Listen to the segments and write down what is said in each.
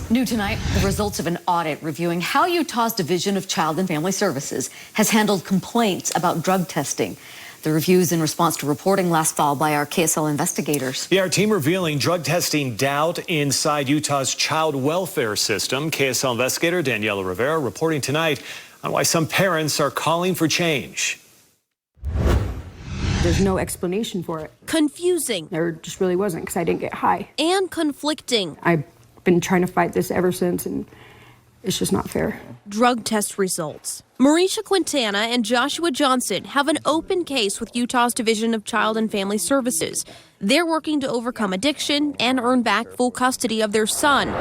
New tonight, the results of an audit reviewing how Utah's Division of Child and Family Services has handled complaints about drug testing. The review is in response to reporting last fall by our KSL investigators. Yeah, our team revealing drug testing doubt inside Utah's child welfare system. KSL investigator Daniela Rivera reporting tonight on why some parents are calling for change. There's no explanation for it. Confusing. There just really wasn't, because I didn't get high. And conflicting. I've been trying to fight this ever since, and it's just not fair. Drug test results. Morisha Quintana and Joshua Johnson have an open case with Utah's Division of Child and Family Services. They're working to overcome addiction and earn back full custody of their son.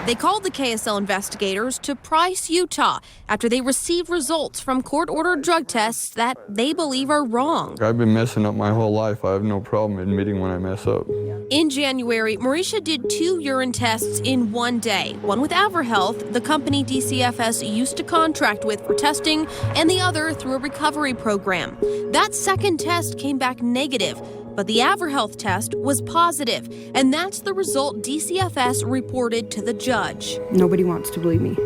They called the KSL investigators to Price, Utah, after they received results from court-ordered drug tests that they believe are wrong. I've been messing up my whole life. I have no problem admitting when I mess up. In January, Morisha did 2 urine tests in one day, one with AverHealth, the company DCFS used to contract with for testing, and the other through a recovery program. That second test came back negative, but the AverHealth test was positive, and that's the result DCFS reported to the judge. Nobody wants to believe me.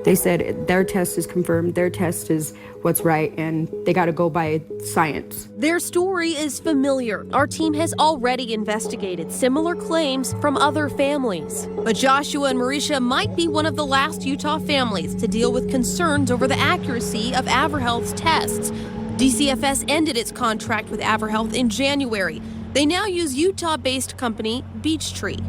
They said their test is confirmed, their test is what's right, and they got to go by science. Their story is familiar. Our team has already investigated similar claims from other families. But Joshua and Morisha might be one of the last Utah families to deal with concerns over the accuracy of AverHealth's tests. DCFS ended its contract with AverHealth in January. They now use Utah-based company Beechtree.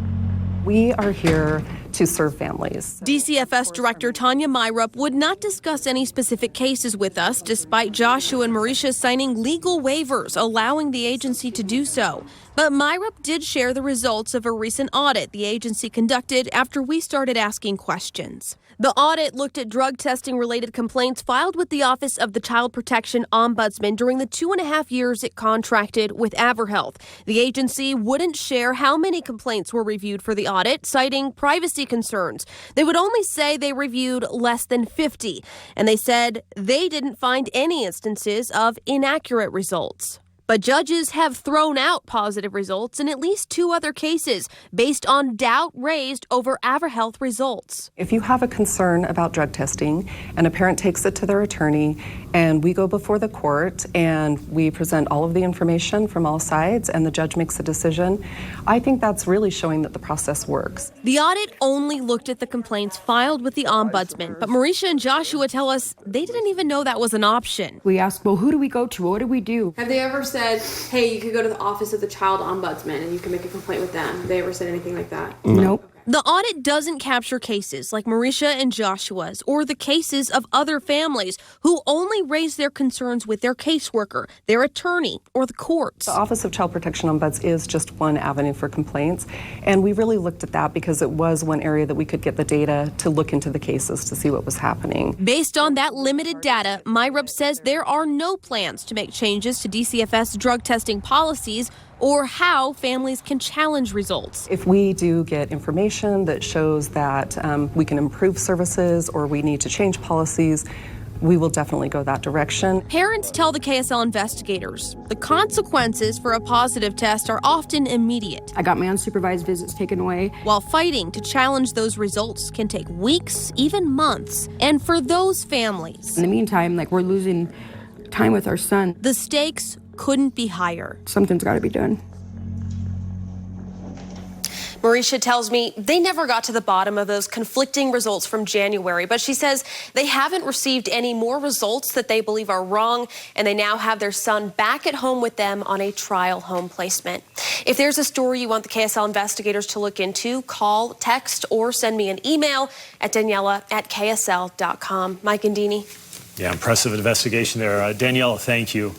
We are here to serve families. DCFS Director Tanya Myrup would not discuss any specific cases with us, despite Joshua and Morisha signing legal waivers allowing the agency to do so. But Myrup did share the results of a recent audit the agency conducted after we started asking questions. The audit looked at drug testing related complaints filed with the Office of the Child Protection Ombudsman during the 2.5 years it contracted with AverHealth. The agency wouldn't share how many complaints were reviewed for the audit, citing privacy concerns. They would only say they reviewed less than 50, and they said they didn't find any instances of inaccurate results. But judges have thrown out positive results in at least 2 other cases based on doubt raised over AverHealth results. If you have a concern about drug testing and a parent takes it to their attorney and we go before the court and we present all of the information from all sides and the judge makes a decision, I think that's really showing that the process works. The audit only looked at the complaints filed with the ombudsman, but Morisha and Joshua tell us they didn't even know that was an option. We asked, well, who do we go to? What do we do? Have they ever said, hey, you could go to the Office of the Child Ombudsman and you can make a complaint with them? Have they ever said anything like that? Nope. The audit doesn't capture cases like Morisha and Joshua's or the cases of other families who only raise their concerns with their caseworker, their attorney, or the courts. The Office of Child Protection Ombuds is just one avenue for complaints, and we really looked at that because it was one area that we could get the data to look into the cases to see what was happening. Based on that limited data, Myrup says there are no plans to make changes to DCFS drug testing policies or how families can challenge results. If we do get information that shows that we can improve services or we need to change policies, we will definitely go that direction. Parents tell the KSL investigators the consequences for a positive test are often immediate. I got my unsupervised visits taken away. While fighting to challenge those results can take weeks, even months. And for those families, In the meantime, we're losing time with our son. the stakes couldn't be higher. Something's got to be done. Morisha tells me they never got to the bottom of those conflicting results from January, but she says they haven't received any more results that they believe are wrong, and they now have their son back at home with them on a trial home placement. If there's a story you want the KSL investigators to look into, call, text, or send me an email at Daniela@ksl.com. Mike and Deanie. Yeah, impressive investigation there. Daniela, thank you.